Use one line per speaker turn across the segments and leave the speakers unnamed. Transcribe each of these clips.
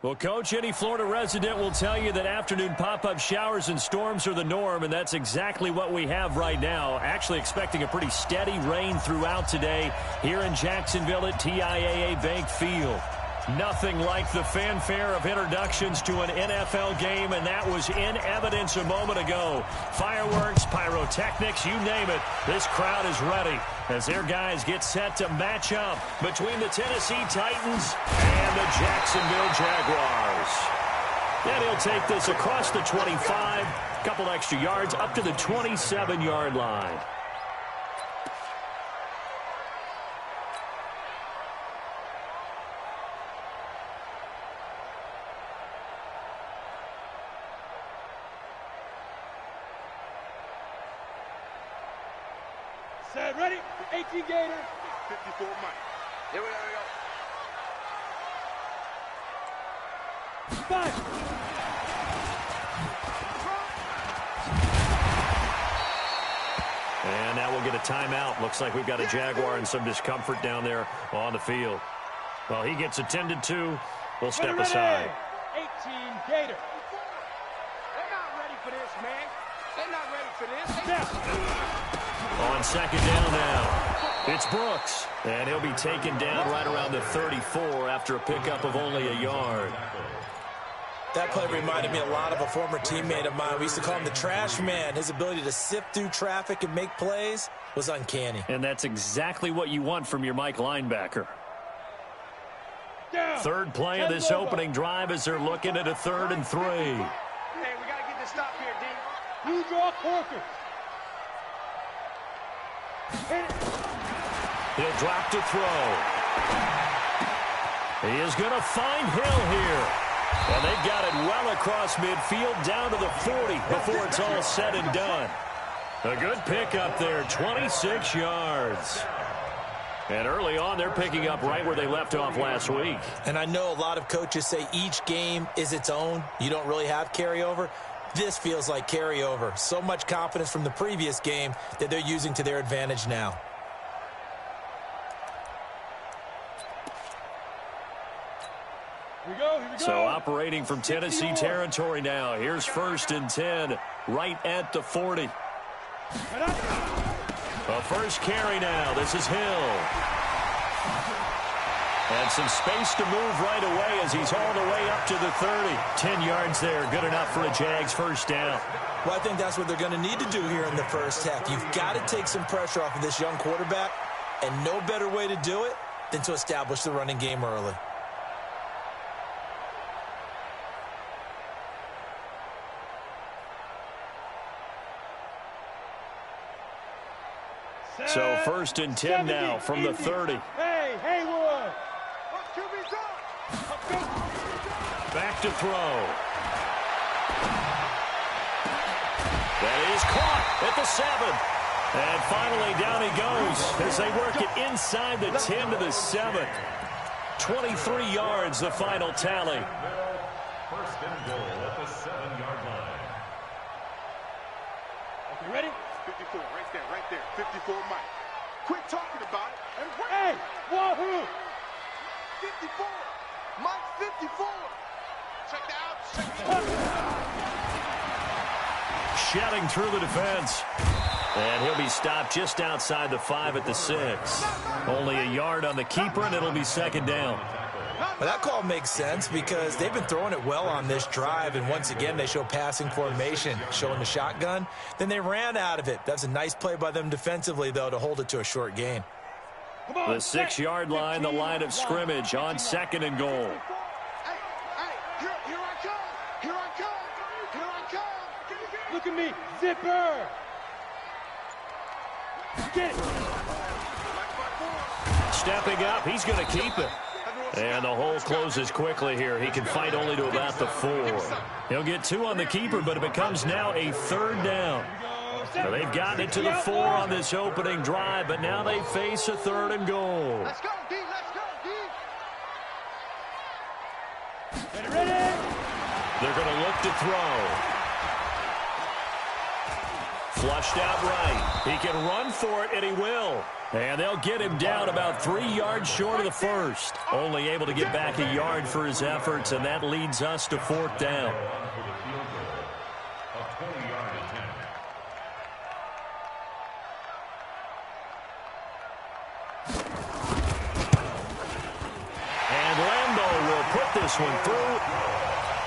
Well, Coach, any Florida resident will tell you that afternoon pop-up showers and storms are the norm, and that's exactly what we have right now. Actually expecting a pretty steady rain throughout today here in Jacksonville at TIAA Bank Field. Nothing like the fanfare of introductions to an NFL game, and that was in evidence a moment ago. Fireworks, pyrotechnics, you name it. This crowd is ready as their guys get set to match up between the Tennessee Titans and the Jacksonville Jaguars. And he'll take this across the 25, a couple extra yards up to the 27-yard line.
Set, ready? 18 Gator. 54 Mike. Here we go. 5.
And now we'll get a timeout. Looks like we've got a Jaguar in some discomfort down there on the field. Well, he gets attended to. We'll step aside.
18 Gator. They're not ready for this, man. They're not ready for this.
On second down now, it's Brooks. And he'll be taken down right around the 34 after a pickup of only a yard.
That play reminded me a lot of a former teammate of mine. We used to call him the trash man. His ability to sift through traffic and make plays was uncanny.
And that's exactly what you want from your Mike linebacker. Third play of this opening drive as they're looking at a 3rd and 3.
Hey, we got to get this stop here, D. You draw Corker.
He'll drop to throw. He is going to find Hill here. And they've got it well across midfield down to the 40 before it's all said and done. A good pickup there, 26 yards. And early on, they're picking up right where they left off last week.
And I know a lot of coaches say each game is its own. You don't really have carryover. This feels like carryover. So much confidence from the previous game that they're using to their advantage now.
Here we go.
So operating from Tennessee territory now. Here's 1st and 10 right at the 40. A first carry now. This is Hill. And some space to move right away as he's hauled away up to the 30. 10 yards there. Good enough for a Jags first down.
Well, I think that's what they're going to need to do here in the first half. You've got to take some pressure off of this young quarterback, and no better way to do it than to establish the running game early.
So 1st and 10 now from the 30.
Hey, Haywood.
Back to throw. That is caught at the 7. And finally down he goes as they work it inside the 10 to the 7. 23 yards the final tally.
1st and goal at the 7-yard line.
Okay, ready?
54, right there, 54 Mike. Quit talking about it and run.
Hey, wahoo!
54, Mike 54. Check that out,
Shedding through the defense. And he'll be stopped just outside the 5 at the 6. Only a yard on the keeper, and it'll be 2nd down.
Well, that call makes sense because they've been throwing it well on this drive, and once again they show passing formation, showing the shotgun. Then they ran out of it. That's a nice play by them defensively, though, to hold it to a short gain.
The 6-yard line, the line of scrimmage on 2nd and goal.
Hey, here I come, here I come.
Look at me, zipper. Get it.
Stepping up, he's going to keep it. And the hole closes quickly here. He can fight only to about the 4. He'll get 2 on the keeper, but it becomes now a 3rd down. So they've gotten it to the 4 on this opening drive, but now they face a 3rd and goal.
Let's go, D, let's go, D.
Ready?
They're going to look to throw. Flushed out right. He can run for it, and he will. And they'll get him down about 3 yards short of the first. Only able to get back a yard for his efforts, and that leads us to 4th down. And Lambeau will put this one through.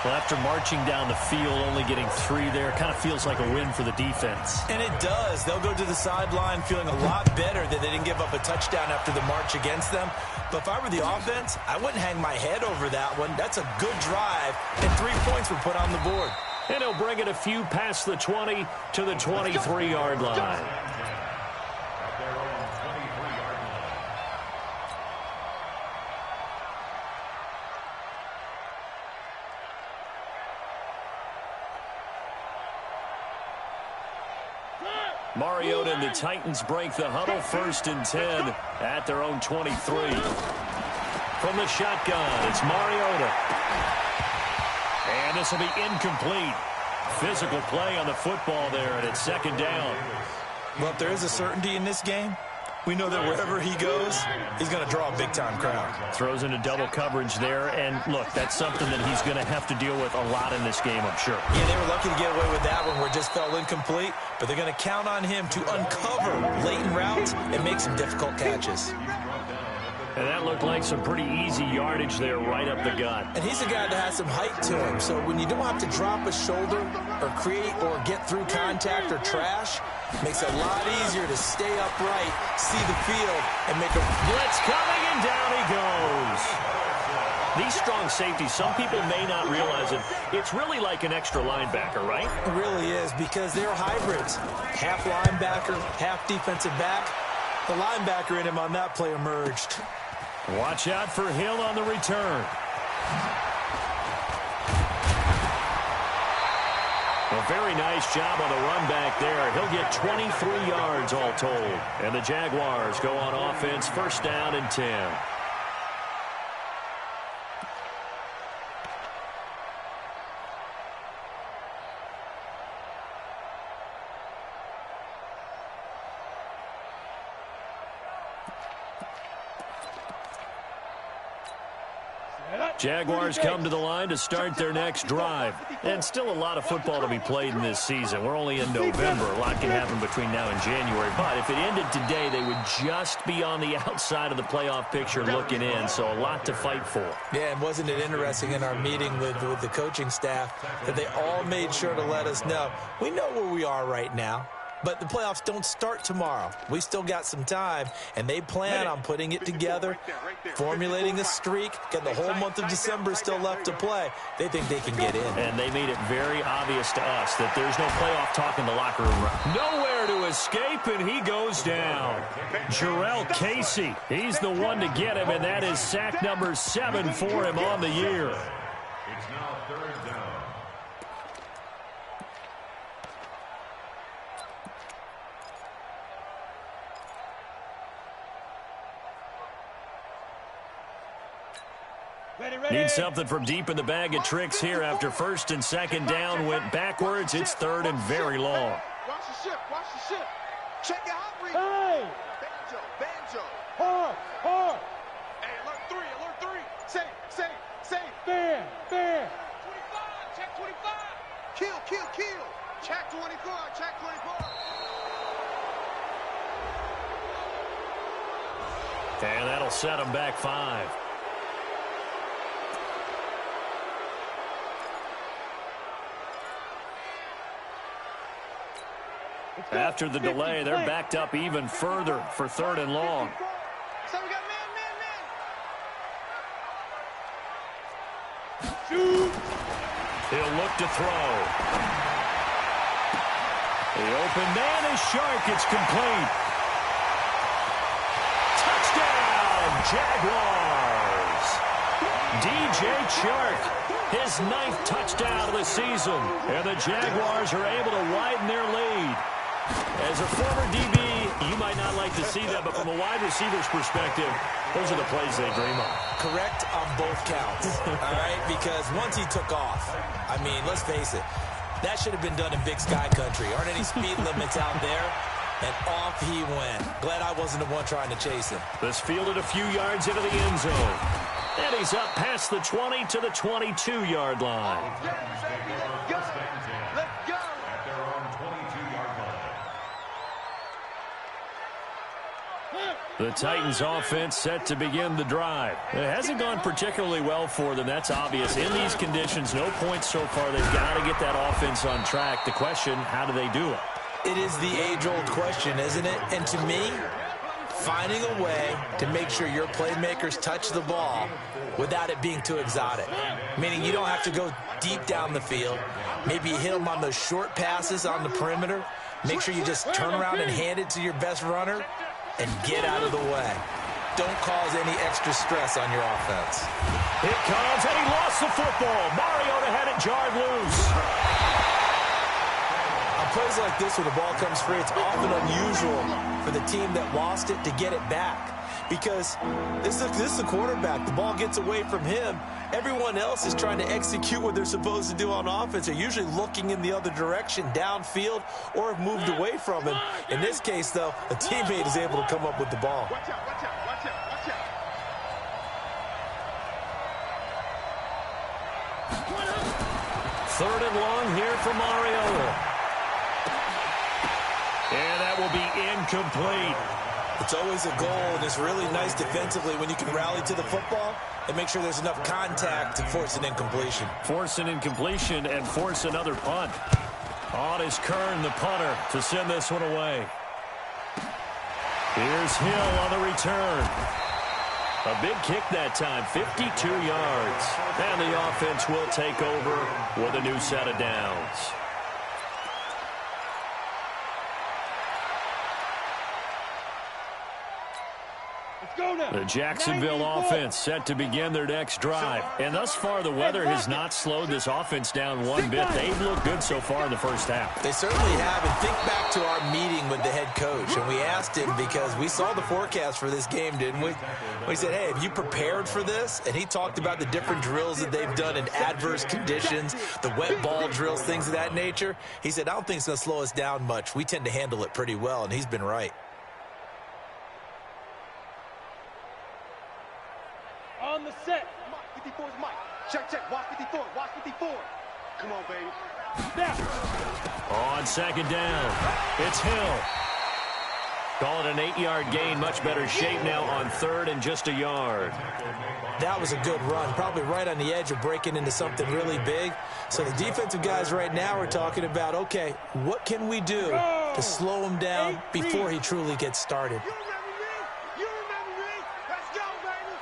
Well, after marching down the field, only getting 3 there, kind of feels like a win for the defense.
And it does. They'll go to the sideline feeling a lot better that they didn't give up a touchdown after the march against them. But if I were the offense, I wouldn't hang my head over that one. That's a good drive, and 3 points were put on the board.
And he'll bring it a few past the 20 to the 23-yard line. Mariota and the Titans break the huddle, 1st and 10 at their own 23. From the shotgun, it's Mariota. And this will be incomplete. Physical play on the football there, and it's 2nd down.
Well, if there is a certainty in this game, we know that wherever he goes, he's going to draw a big-time crowd.
Throws into double coverage there, and look, that's something that he's going to have to deal with a lot in this game, I'm sure.
Yeah, they were lucky to get away with that one where it just fell incomplete, but they're going to count on him to uncover latent routes and make some difficult catches.
And that looked like some pretty easy yardage there right up the gut.
And he's a guy that has some height to him, so when you don't have to drop a shoulder or create or get through contact or trash, makes it a lot easier to stay upright, see the field, and make a
blitz coming, and down he goes. These strong safeties, some people may not realize it. It's really like an extra linebacker, right?
It really is, because they're hybrids. Half linebacker, half defensive back. The linebacker in him on that play emerged.
Watch out for Hill on the return. A very nice job on the run back there. He'll get 23 yards all told. And the Jaguars go on offense, 1st down and 10. Jaguars come to the line to start their next drive. And still a lot of football to be played in this season. We're only in November. A lot can happen between now and January. But if it ended today, they would just be on the outside of the playoff picture looking in. So a lot to fight for.
Yeah, and wasn't it interesting in our meeting with the coaching staff that they all made sure to let us know, we know where we are right now. But the playoffs don't start tomorrow. We still got some time, and they plan on putting it together, formulating a streak, getting the whole month of December still left to play. They think they can get in.
And they made it very obvious to us that there's no playoff talk in the locker room. Nowhere to escape, and he goes down. Jarrell Casey, he's the one to get him, and that is sack number 7 for him on the year.
It's now 3rd down.
Need something from deep in the bag of tricks here after 1st and 2nd down went backwards. It's 3rd and very long.
Watch the ship, watch the ship. Check it out, Reed.
Hey!
Banjo.
Hard, hard.
Hey, alert 3. Safe.
Fair.
25, check 25. Kill. Check 24, check 24.
And that'll set him back 5. After the delay, they're backed up even further for 3rd and long.
So we got man.
Shoot.
He'll look to throw. The open man is Shark. It's complete. Touchdown, Jaguars. DJ Chark, his 9th touchdown of the season. And the Jaguars are able to widen their lead. As a former DB, you might not like to see that, but from a wide receiver's perspective, those are the plays they dream of.
Correct on both counts, all right? Because once he took off, I mean, let's face it, That should have been done in Big Sky Country. Aren't any speed limits out there? And off he went. Glad I wasn't the one trying to chase him.
This fielded a few yards into the end zone. And he's up past the 20 to the 22-yard line.
Let's go.
At their own 22-yard line.
The Titans offense set to begin the drive. It hasn't gone particularly well for them. That's obvious. In these conditions, no points so far. They've got to get that offense on track. The question, how do they do it?
It is the age-old question, isn't it? And to me, finding a way to make sure your playmakers touch the ball without it being too exotic. Meaning you don't have to go deep down the field. Maybe you hit them on those short passes on the perimeter. Make sure you just turn around and hand it to your best runner and get out of the way. Don't cause any extra stress on your offense.
It comes, and he lost the football. Mariota had it jarred loose.
Plays like this where the ball comes free, it's often unusual for the team that lost it to get it back. Because this is the quarterback. The ball gets away from him. Everyone else is trying to execute what they're supposed to do on offense. They're usually looking in the other direction, downfield, or have moved away from him. In this case, though, a teammate is able to come up with the ball.
Watch out, watch out, watch out, watch out.
Third and long here for Mariota. And that will be incomplete.
It's always a goal, and it's really nice defensively when you can rally to the football and make sure there's enough contact to force an incompletion.
Force an incompletion and force another punt. On is Kern, the punter, to send this one away. Here's Hill on the return. A big kick that time, 52 yards. And the offense will take over with a new set of downs. The Jacksonville offense set to begin their next drive. And thus far, the weather has not slowed this offense down one bit. They've looked good so far in the first half.
They certainly have. And think back to our meeting with the head coach. And we asked him because we saw the forecast for this game, didn't we? We said, hey, have you prepared for this? And he talked about the different drills that they've done in adverse conditions, the wet ball drills, things of that nature. He said, I don't think it's going to slow us down much. We tend to handle it pretty well, and he's been right.
On the set.
Mike, 54 is Mike. Check, check. Watch 54. Watch 54. Come on, baby.
Snap.
On second down, it's Hill. Call it an 8-yard gain. Much better shape now on third and just a yard.
That was a good run, probably right on the edge of breaking into something really big. So the defensive guys right now are talking about, okay, what can we do to slow him down before he truly gets started?
You remember me? You remember me? Let's go, baby.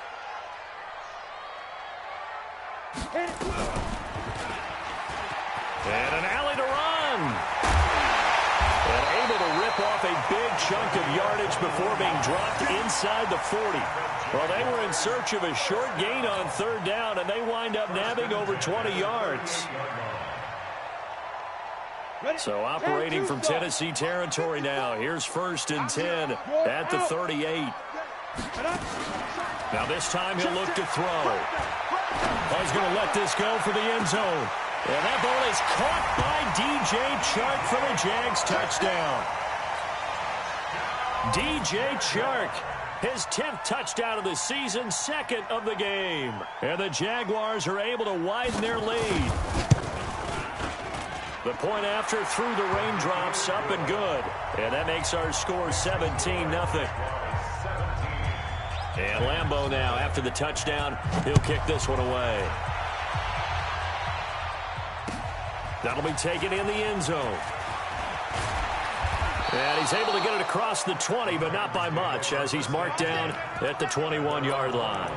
And an alley to run. And able to rip off a big chunk of yardage before being dropped inside the 40. Well, they were in search of a short gain on third down, and they wind up nabbing over 20 yards. So operating from Tennessee territory now. Here's first and 10 at the 38. Now this time he'll look to throw. Oh, he's going to let this go for the end zone. And that ball is caught by DJ Chark for the Jags touchdown. DJ Chark, his 10th touchdown of the season, second of the game. And the Jaguars are able to widen their lead. The point after through the raindrops, up and good. And that makes our score 17-0. And Lambeau now, after the touchdown, he'll kick this one away. That'll be taken in the end zone. And he's able to get it across the 20, but not by much, as he's marked down at the 21-yard line.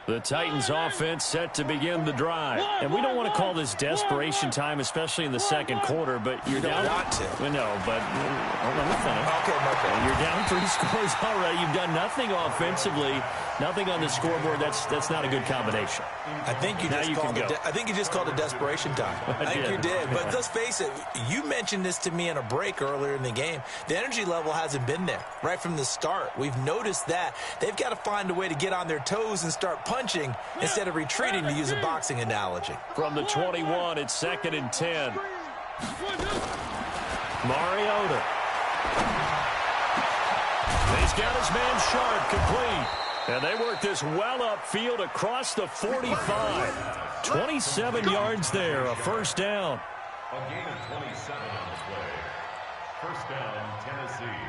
The Titans offense set to begin the drive. And we don't want to call this desperation time, especially in the second quarter, but you're down.
Want to.
No, but hold on, finish.
Okay, okay.
You're down 3 scores already. You've done nothing offensively, nothing on the scoreboard. That's not a good combination.
I think you just called it desperation time. I think you did. But let's face it, you mentioned this to me in a break earlier in the game. The energy level hasn't been there right from the start. We've noticed that. They've got to find a way to get on their toes and start punching instead of retreating, to use a boxing analogy.
From the 21, it's 2nd and 10. Mariota. He's got his man Sharp complete. And they work this well upfield across the 45. 27 yards there, a first down.
A gain of 27 on the play. First down, Tennessee.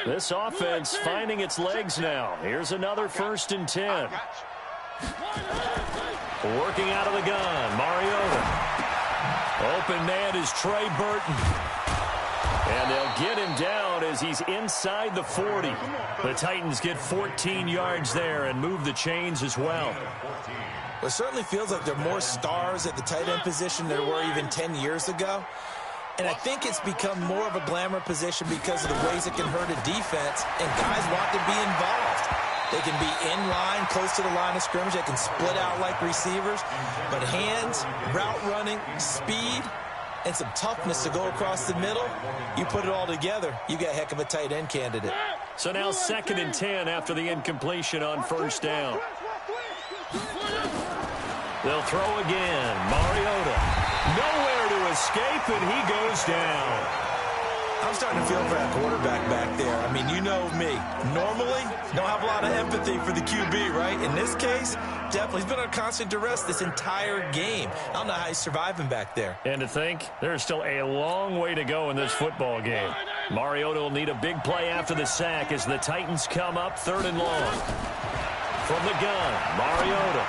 This offense finding its legs now. Here's another 1st and 10. Working out of the gun, Mariota. Open man is Trey Burton. And they'll get him down as he's inside the 40. The Titans get 14 yards there and move the chains as well.
Well, it certainly feels like there are more stars at the tight end position than there were even 10 years ago. And I think it's become more of a glamour position because of the ways it can hurt a defense, and guys want to be involved. They can be in line, close to the line of scrimmage. They can split out like receivers. But hands, route running, speed, and some toughness to go across the middle, you put it all together, you got a heck of a tight end candidate.
So now 2nd and 10 after the incompletion on 1st down. They'll throw again. Mariota. Nowhere to escape, and he goes down.
I'm starting to feel for that quarterback back there. I mean, you know me. Normally, don't have a lot of empathy for the QB, right? In this case, definitely. He's been on constant duress this entire game. I don't know how he's surviving back there.
And to think, there's still a long way to go in this football game. Mariota will need a big play after the sack as the Titans come up 3rd and long. From the gun, Mariota.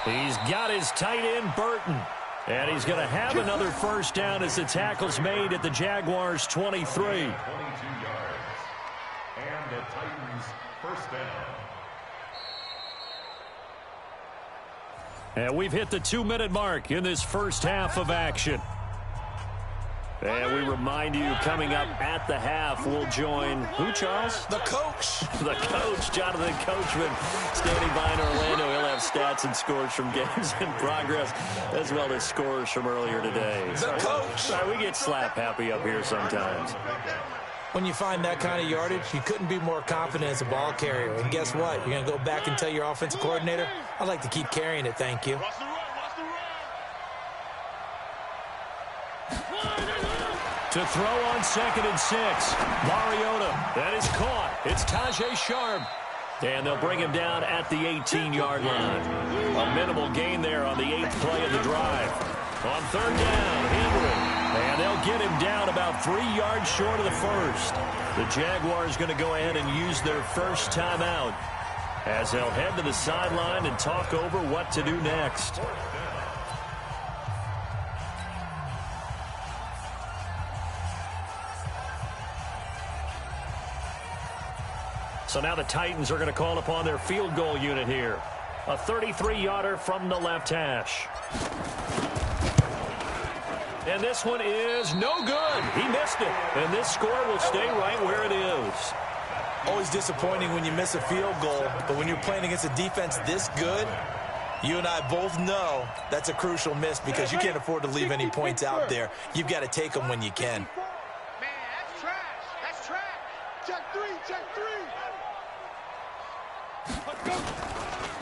He's got his tight end, Burton. And he's going to have another first down as the tackle's made at the Jaguars' 23.
22 yards. And the Titans first down.
And we've hit the 2-minute mark in this first half of action. And we remind you, coming up at the half, we'll join who, Charles?
The coach.
The coach, Jonathan Coachman, standing by in Orlando. He'll have stats and scores from games in progress, as well as scores from earlier today.
The coach.
Sorry, we get slap happy up here sometimes.
When you find that kind of yardage, you couldn't be more confident as a ball carrier. And guess what? You're going to go back and tell your offensive coordinator, I'd like to keep carrying it, thank you.
To throw on 2nd and 6. Mariota. That is caught. It's Tajae Sharp. And they'll bring him down at the 18-yard line. A minimal gain there on the 8th play of the drive. On 3rd down, Henry. And they'll get him down about 3 yards short of the first. The Jaguars going to go ahead and use their first timeout as they'll head to the sideline and talk over what to do next. So now the Titans are going to call upon their field goal unit here. A 33-yarder from the left hash. And this one is no good. He missed it. And this score will stay right where it is.
Always disappointing when you miss a field goal, but when you're playing against a defense this good, you and I both know that's a crucial miss because you can't afford to leave any points out there. You've got to take them when you can.
Man, that's trash. That's trash. Check 3, check 3.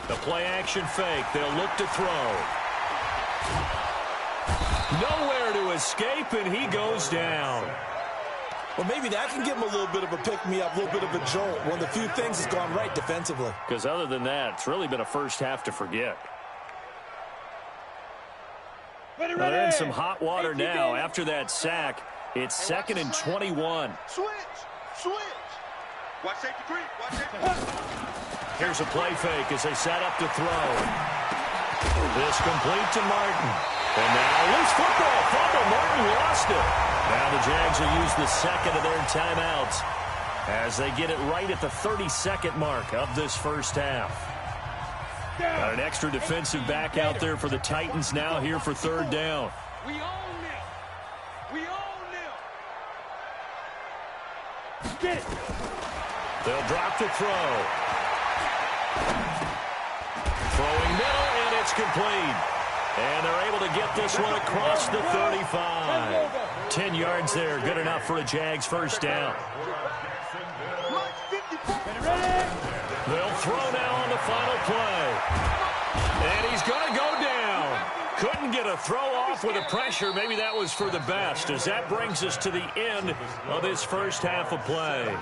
The play action fake. They'll look to throw. Nowhere to escape, and he goes down.
Well, maybe that can give him a little bit of a pick-me-up, a little bit of a jolt. One of the few things that's gone right defensively.
Because other than that, it's really been a first half to forget. Well, they're in some hot water now. After that sack, it's 2nd and 21.
Switch. Watch safety creep. Watch safety creep.
Here's a play fake as they set up to throw. This complete to Martin. And now loose football. Fumble. Martin lost it. Now the Jags will use the second of their timeouts as they get it right at the 32nd mark of this first half. Got an extra defensive back out there for the Titans now here for third down.
We own them. We own them. Get it.
They'll drop the throw. Throwing middle, and it's complete. And they're able to get this one across the 35. 10 yards there, good enough for a Jags first down. They'll throw now on the final play. And he's going to go down. Couldn't get a throw off with the pressure. Maybe that was for the best, as that brings us to the end of this first half of play.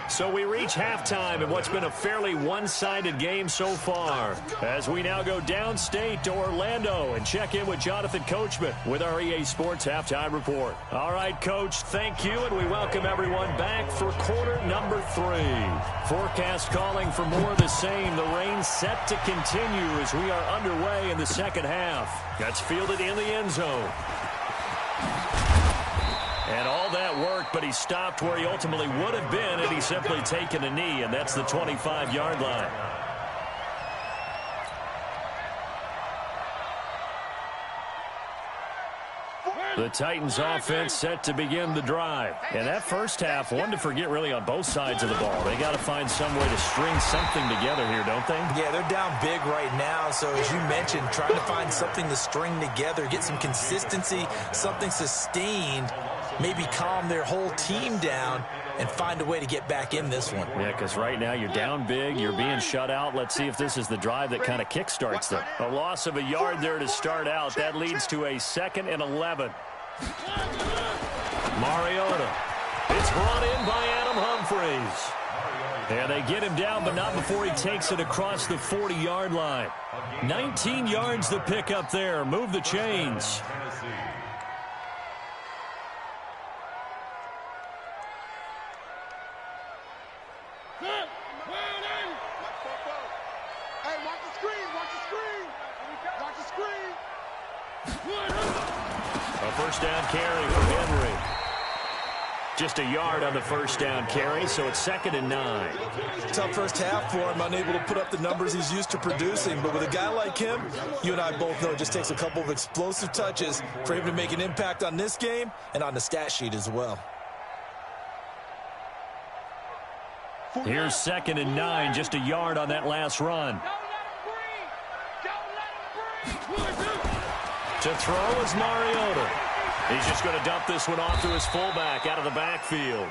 So we reach halftime in what's been a fairly one-sided game so far, as we now go downstate to Orlando and check in with Jonathan Coachman with our EA Sports Halftime Report. All right, Coach, thank you, and we welcome everyone back for quarter number 3. Forecast calling for more of the same. The rain set to continue as we are underway in the second half. That's fielded in the end zone. And all that work, but he stopped where he ultimately would have been had he simply taken a knee, and that's the 25-yard line. The Titans offense set to begin the drive. And that first half, one to forget really on both sides of the ball. They got to find some way to string something together here, don't they?
Yeah, they're down big right now. So as you mentioned, trying to find something to string together, get some consistency, something sustained, maybe calm their whole team down and find a way to get back in this one.
Yeah, because right now you're down big, you're being shut out. Let's see if this is the drive that kind of kickstarts them. A loss of a yard there to start out. That leads to a 2nd and 11. Mariota. It's brought in by Adam Humphries. And they get him down, but not before he takes it across the 40-yard line. 19 yards the pick up there. Move the chains. A first down carry for Henry. Just a yard on the first down carry, so it's 2nd and 9.
Tough first half for him, unable to put up the numbers he's used to producing. But with a guy like him, you and I both know it just takes a couple of explosive touches for him to make an impact on this game and on the stat sheet as well.
Here's 2nd and 9, just a yard on that last run. To throw is Mariota. He's just going to dump this one off to his fullback out of the backfield.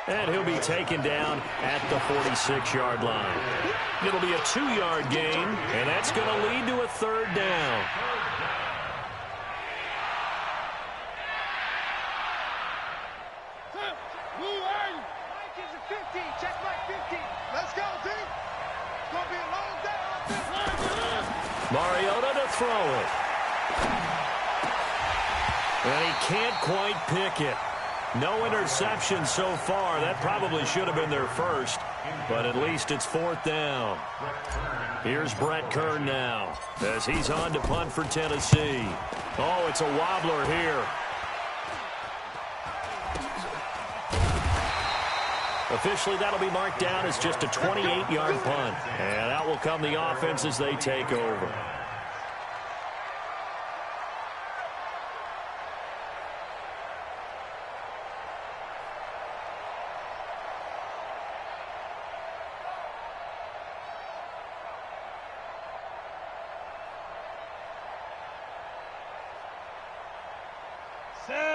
And he'll be taken down at the 46-yard line. It'll be a 2-yard gain, and that's going to lead to a 3rd down. Mariota to throw it. And he can't quite pick it. No interception so far. That probably should have been their first, but at least it's 4th down. Here's Brett Kern now as he's on to punt for Tennessee. Oh, it's a wobbler here. Officially, that'll be marked down as just a 28-yard punt. And out will come the offense as they take over.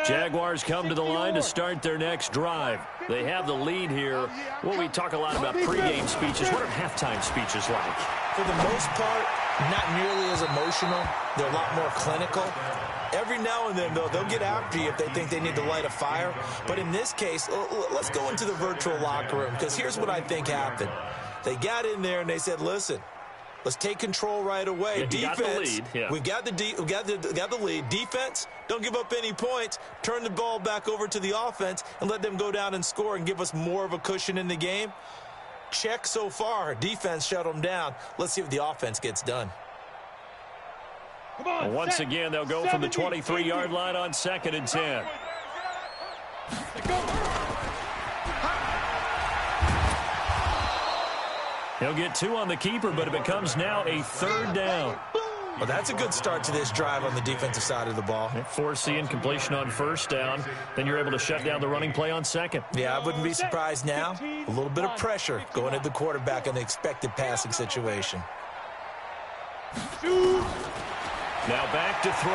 Jaguars come to the line to start their next drive. They have the lead here. Well, we talk a lot about pregame speeches. What are halftime speeches like?
For the most part, not nearly as emotional. They're a lot more clinical. Every now and then, though, they'll get after you if they think they need to light a fire. But in this case, let's go into the virtual locker room, because here's what I think happened. They got in there and they said, listen, let's take control right away.
Yeah,
defense,
we
got the lead. Defense, don't give up any points. Turn the ball back over to the offense and let them go down and score and give us more of a cushion in the game. Check so far. Defense shut them down. Let's see if the offense gets done.
Well, once again, they'll go from the 23-yard line on 2nd and 10. He'll get 2 on the keeper, but it becomes now a 3rd down.
Well, that's a good start to this drive on the defensive side of the ball.
Force the incompletion on 1st down. Then you're able to shut down the running play on 2nd.
Yeah, I wouldn't be surprised now. A little bit of pressure going at the quarterback in the expected passing situation.
Now back to throw.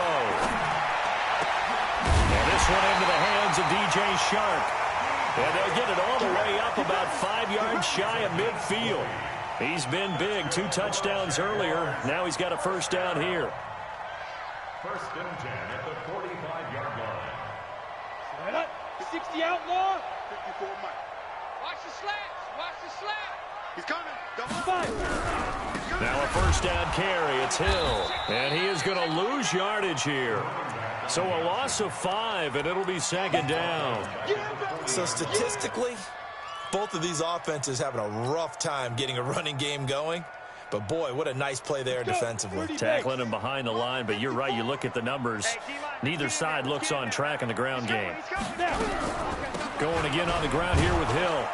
And this one into the hands of DJ Shark. And they'll get it all the way up about 5 yards shy of midfield. He's been big. 2 touchdowns earlier. Now he's got a 1st down here.
1st and 10 at the 45-yard line.
Set up. 60 outlaw.
54 Mike.
Watch the slats. Watch the slats.
He's coming. Double
Five.
Now a 1st down carry. It's Hill. And he is going to lose yardage here. So a loss of 5, and it'll be 2nd down.
So statistically, both of these offenses having a rough time getting a running game going. But, boy, what a nice play there defensively.
Tackling him behind the line, but you're right. You look at the numbers. Neither side looks on track in the ground game. Going again on the ground here with Hill.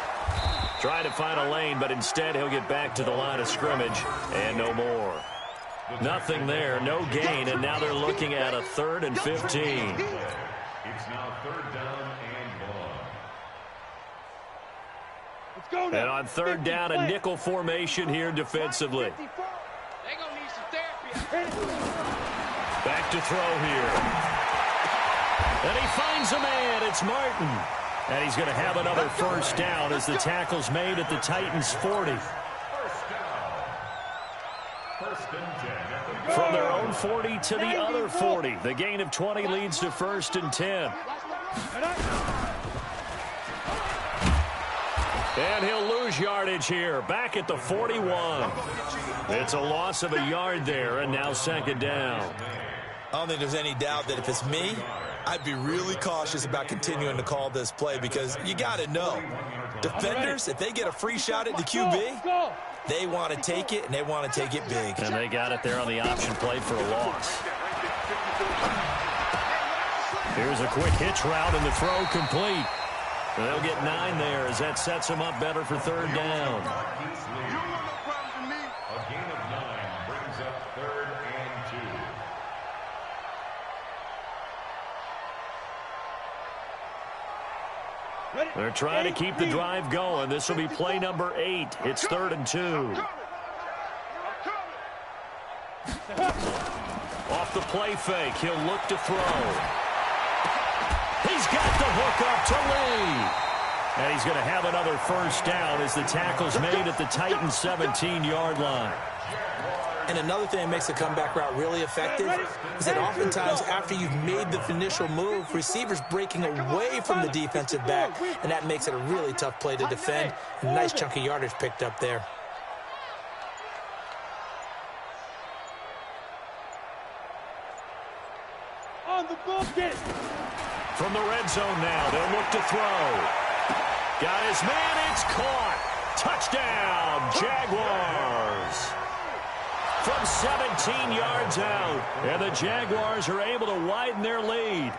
Trying to find a lane, but instead he'll get back to the line of scrimmage and no more. Nothing there, no gain, and now they're looking at a 3rd and 15.
It's now 3rd down and 1.
And on 3rd down, a nickel formation here defensively.
They gonna need some therapy.
Back to throw here. And he finds a man. It's Martin. And he's going to have another 1st down as the tackle's made at the Titans' 40.
1st and 10.
From their own 40 to the other 40. The gain of 20 leads to 1st and 10. And he'll lose yardage here. Back at the 41. It's a loss of a yard there, and now 2nd down.
I don't think there's any doubt that if it's me, I'd be really cautious about continuing to call this play because you got to know, defenders, if they get a free shot at the QB, they want to take it, and they want to take it big.
And they got it there on the option play for a loss. Here's a quick hitch route, and the throw complete. They'll get 9 there as that sets them up better for 3rd down.
You don't want no problems with me.
A gain of 9 brings up 3rd and 2.
They're trying to keep the drive going. This will be play number 8. It's 3rd and 2. Off the play fake, he'll look to throw. He's got the hook up to Lee. And he's going to have another 1st down as the tackle's made at the Titans' 17-yard line.
And another thing that makes the comeback route really effective is that oftentimes after you've made the initial move, receivers breaking away from the defensive back, and that makes it a really tough play to defend. A nice chunk of yardage picked up there.
On the ball, get it.
From the red zone now, they'll look to throw. Got his man, it's caught. Touchdown, Jaguars. From 17 yards out, and the Jaguars are able to widen their lead.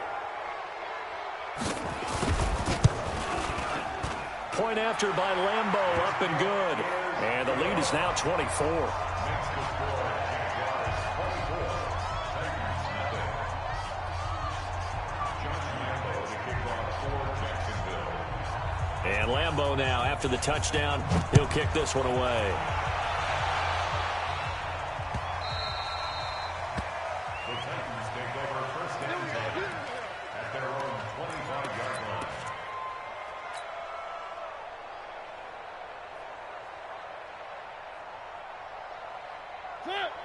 Point after by Lambeau, up and good. And the lead is now 24. And Lambeau now, after the touchdown, he'll kick this one away.
The Titans take over 1st and 10 at their own 25-yard line.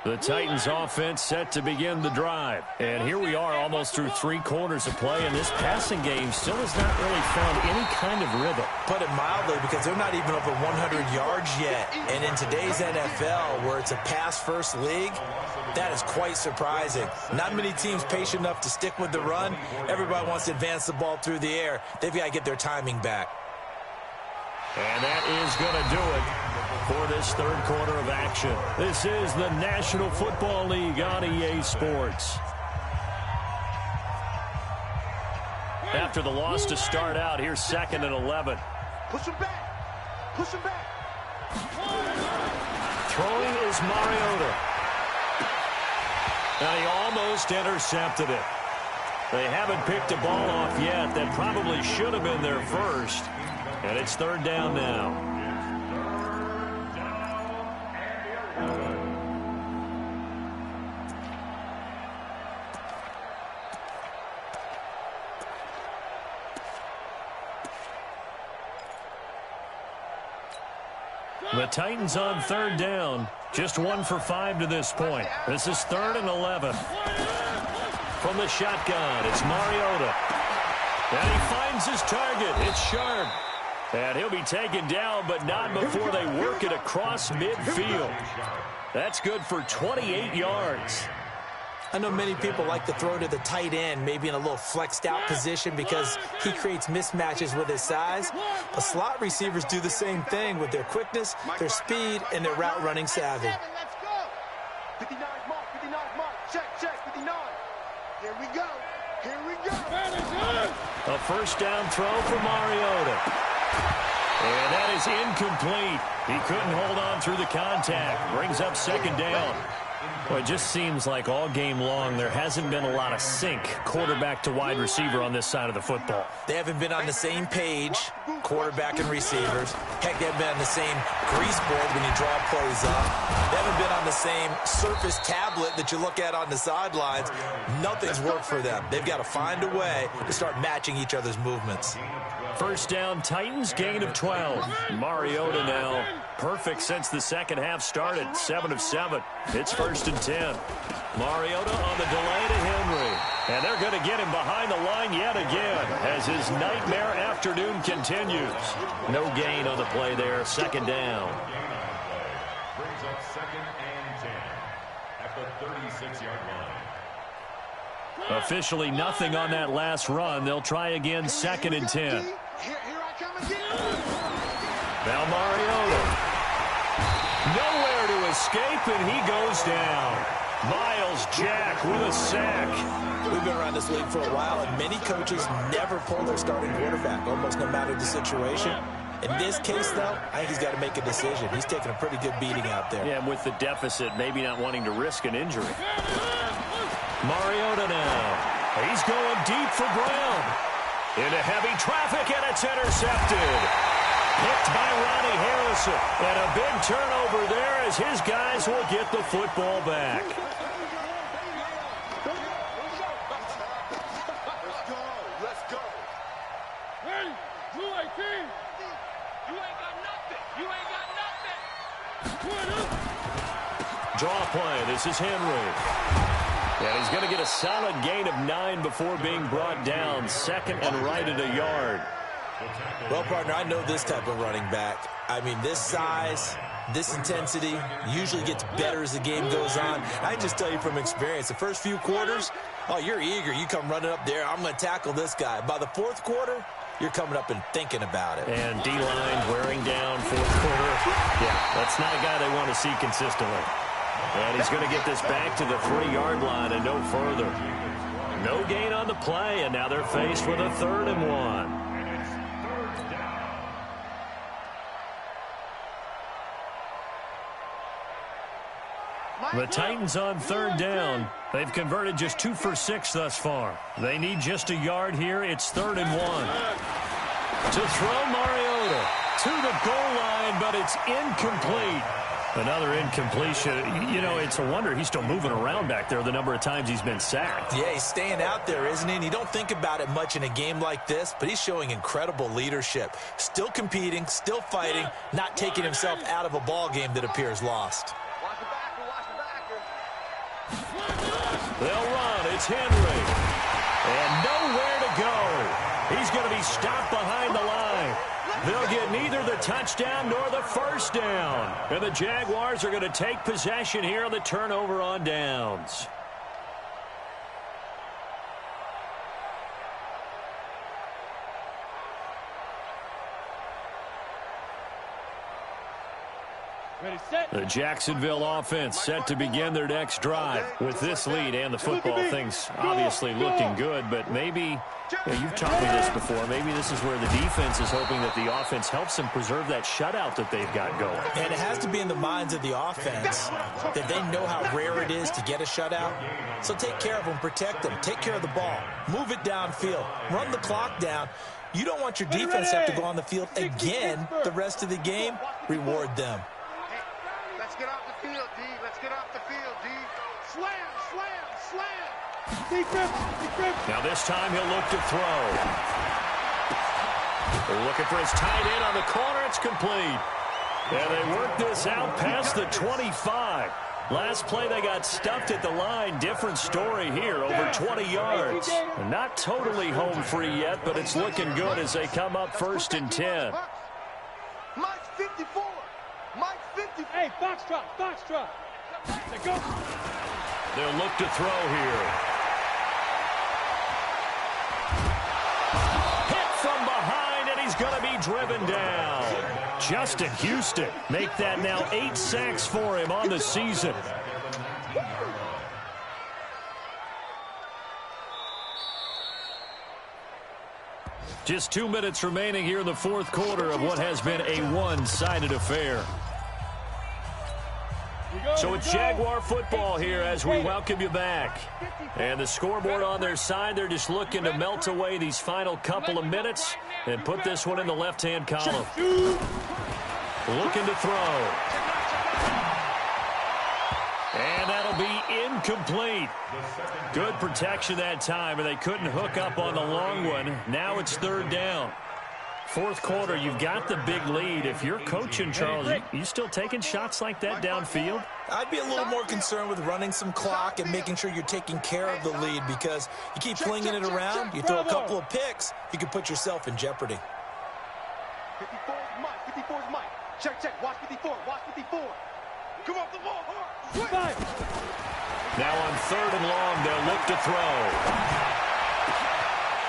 The Titans offense set to begin the drive. And here we are almost through 3 quarters of play, and this passing game still has not really found any kind of rhythm.
Put it mildly, because they're not even over 100 yards yet. And in today's NFL, where it's a pass-first league, that is quite surprising. Not many teams patient enough to stick with the run. Everybody wants to advance the ball through the air. They've got to get their timing back.
And that is going to do it for this 3rd quarter of action. This is the National Football League on EA Sports. After the loss to start out, here's 2nd and 11.
Push him back. Push him back.
Throwing is Mariota. And he almost intercepted it. They haven't picked a ball off yet. That probably should have been their first. And it's third down now. The Titans on third down. Just 1 for 5 to this point. This is 3rd and 11. From the shotgun, it's Mariota. And he finds his target. It's Sharp. And he'll be taken down, but not before they work it across midfield. That's good for 28 yards.
I know many people like to throw to the tight end, maybe in a little flexed out position because he creates mismatches with his size. But slot receivers do the same thing with their quickness, their speed, and their route running savvy.
Let's go. 59 mark, 59 mark. Check, 59. Here we go. Here we go.
A first down throw for Mariota. And that is incomplete. He couldn't hold on through the contact. Brings up second down. Well, it just seems like all game long there hasn't been a lot of sync quarterback to wide receiver on this side of the football.
They haven't been on the same page, quarterback and receivers. Heck, they haven't been on the same grease board when you draw plays up. They haven't been on the same surface tablet that you look at on the sidelines. Nothing's worked for them. They've got to find a way to start matching each other's movements.
First down, Titans, gain of 12. Mariota now perfect since the second half started, 7 of 7. It's 1st and 10. Mariota on the delay to Henry. And they're going to get him behind the line yet again as his nightmare afternoon continues. No gain on the play there, second down.
Brings up 2nd and 10 at the 36-yard line.
Officially nothing on that last run. They'll try again, 2nd and 10.
Here I come again.
Now Mariota. Nowhere to escape, and he goes down. Myles Jack with a sack.
We've been around this league for a while, and many coaches never pull their starting quarterback, almost no matter the situation. In this case, though, I think he's got to make a decision. He's taking a pretty good beating out there.
Yeah, and with the deficit, maybe not wanting to risk an injury. Mariota now. He's going deep for Brown. Into heavy traffic, and it's intercepted. Picked by Ronnie Harrison. And a big turnover there as his guys will get the football back.
Let's go.
Ready? 218. You ain't got nothing. You ain't got nothing.
Draw play. This is Henry. And he's going to get a solid gain of 9 before being brought down. 2nd and right at a yard.
Well, partner, I know this type of running back. I mean, this size, this intensity usually gets better as the game goes on. I just tell you from experience, the first few quarters, oh, you're eager. You come running up there. I'm going to tackle this guy. By the 4th quarter, you're coming up and thinking about it.
And D-line wearing down 4th quarter. Yeah, that's not a guy they want to see consistently. And he's going to get this back to the 3-yard line and no further. No gain on the play, and now they're faced with a 3rd and 1. The Titans on 3rd down. They've converted just 2 for 6 thus far. They need just a yard here. It's 3rd and 1. To throw Mariota to the goal line, but it's incomplete. Another incompletion. You know, it's a wonder he's still moving around back there the number of times he's been sacked.
Yeah, he's staying out there, isn't he? And you don't think about it much in a game like this, but he's showing incredible leadership. Still competing, still fighting, not taking himself out of a ball game that appears lost.
Watch the backer, watch the backer.
They'll run. It's Henry. And nowhere to go. He's going to be stopped behind the line. They'll get neither the touchdown nor the first down. And the Jaguars are going to take possession here on the turnover on downs.
Ready?
The Jacksonville offense set to begin their next drive. With this lead and the football, things obviously looking good, but maybe, you've taught me this before, maybe this is where the defense is hoping that the offense helps them preserve that shutout that they've got going.
And it has to be in the minds of the offense that they know how rare it is to get a shutout. So take care of them, protect them, take care of the ball, move it downfield, run the clock down. You don't want your defense to have to go on the field again the rest of the game. Reward them.
Let's get off the field, D. Let's get off the field, D. Slam, slam, slam.
Defense.
Now this time he'll look to throw. They're looking for his tight end on the corner. It's complete. And they work this out past the 25. Last play, they got stuffed at the line. Different story here, over 20 yards. Not totally home free yet, but it's looking good as they come up 1st and 10.
Mike's 54. Mike's 54.
Hey, Foxtrot. Let's go.
They'll look to throw here. Hit from behind, and he's going to be driven down. Justin Houston, make that now 8 sacks for him on the season. Just 2 minutes remaining here in the 4th quarter of what has been a one-sided affair. So it's Jaguar football here as we welcome you back. And the scoreboard on their side, they're just looking to melt away these final couple of minutes and put this one in the left-hand column. Looking to throw. And that'll be incomplete. Good protection that time, and they couldn't hook up on the long one. Now it's 3rd down. 4th quarter, you've got the big lead. If you're coaching, Charles, you still taking shots like that downfield?
I'd be a little more concerned with running some clock and making sure you're taking care of the lead, because you keep flinging it around, you throw a couple of picks, you can put yourself in jeopardy.
54 is Mike. 54 is Mike. Check. Watch 54. Watch 54. Come off the ball hard.
Now on 3rd and long, they'll look to throw.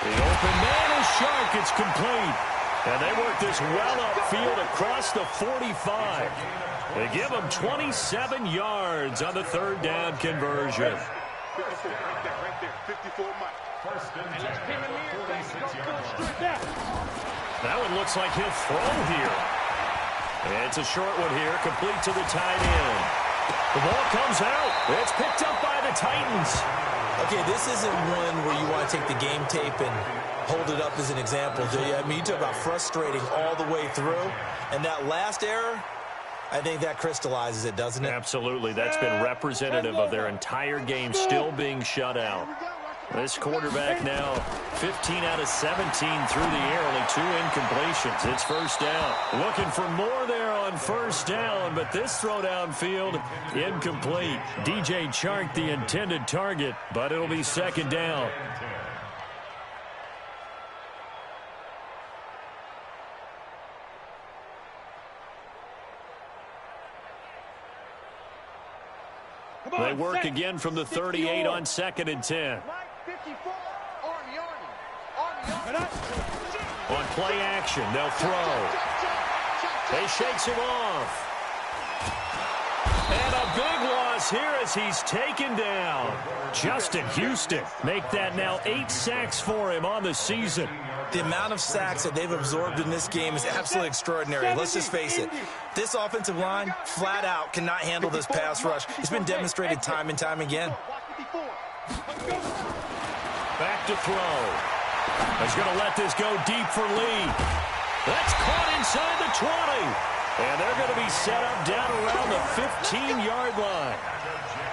The open man is Shark. It's complete. And they work this well upfield across the 45. They give them 27 yards on the 3rd down conversion.
54 right there. 54 Mike.
First and 10. 46 yards.
That one looks like he'll throw here. It's a short one here, complete to the tight end. The ball comes out. It's picked up by the Titans.
Okay, this isn't one where you want to take the game tape and hold it up as an example, do you? I mean, you talk about frustrating all the way through. And that last error, I think that crystallizes it, doesn't it?
Absolutely. That's been representative of their entire game still being shut out. This quarterback now 15 out of 17 through the air, only 2 incompletions. It's 1st down. Looking for more there on 1st down, but this throw downfield incomplete. DJ Chark the intended target, but it'll be 2nd down. They work again from the 38 on 2nd and 10.
54. Army.
On play action, they'll throw. They shakes him off. And a big loss here as he's taken down. Justin Houston, make that now 8 sacks for him on the season.
The amount of sacks that they've absorbed in this game is absolutely extraordinary. Let's just face it. This offensive line, flat out, cannot handle this pass rush. It's been demonstrated time and time again.
Back to throw. He's going to let this go deep for Lee. That's caught inside the 20. And they're going to be set up down around the 15-yard line.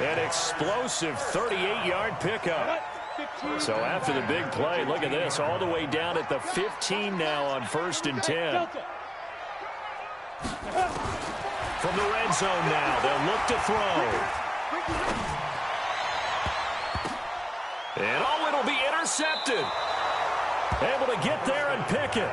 An explosive 38-yard pickup. So after the big play, look at this, all the way down at the 15 now on 1st and 10. From the red zone now, they'll look to throw. And oh, it'll be intercepted. Able to get there and pick it.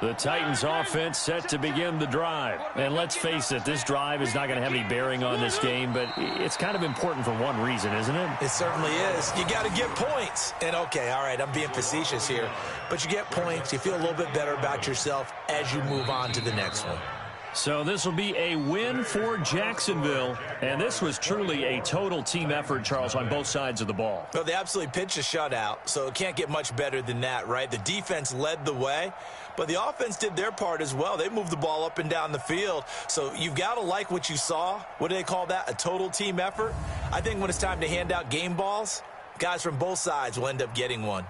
The Titans offense set to begin the drive. And let's face it, this drive is not going to have any bearing on this game, but it's kind of important for one reason, isn't it?
It certainly is. You got to get points. And, okay, all right, I'm being facetious here. But you get points. You feel a little bit better about yourself as you move on to the next one.
So this will be a win for Jacksonville. And this was truly a total team effort, Charles, on both sides of the ball.
Well, they absolutely pitched a shutout, so it can't get much better than that, right? The defense led the way, but the offense did their part as well. They moved the ball up and down the field. So you've got to like what you saw. What do they call that? A total team effort? I think when it's time to hand out game balls, guys from both sides will end up getting one.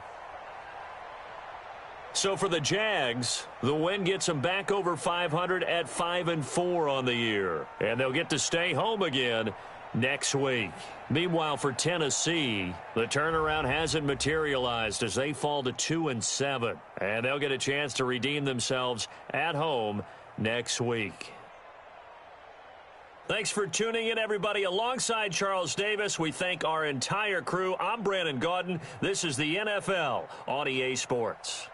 So for the Jags, the win gets them back over 500 at 5-4 on the year. And they'll get to stay home again next week. Meanwhile, for Tennessee, the turnaround hasn't materialized as they fall to 2-7. And they'll get a chance to redeem themselves at home next week. Thanks for tuning in, everybody. Alongside Charles Davis, we thank our entire crew. I'm Brandon Gaudin. This is the NFL on EA Sports.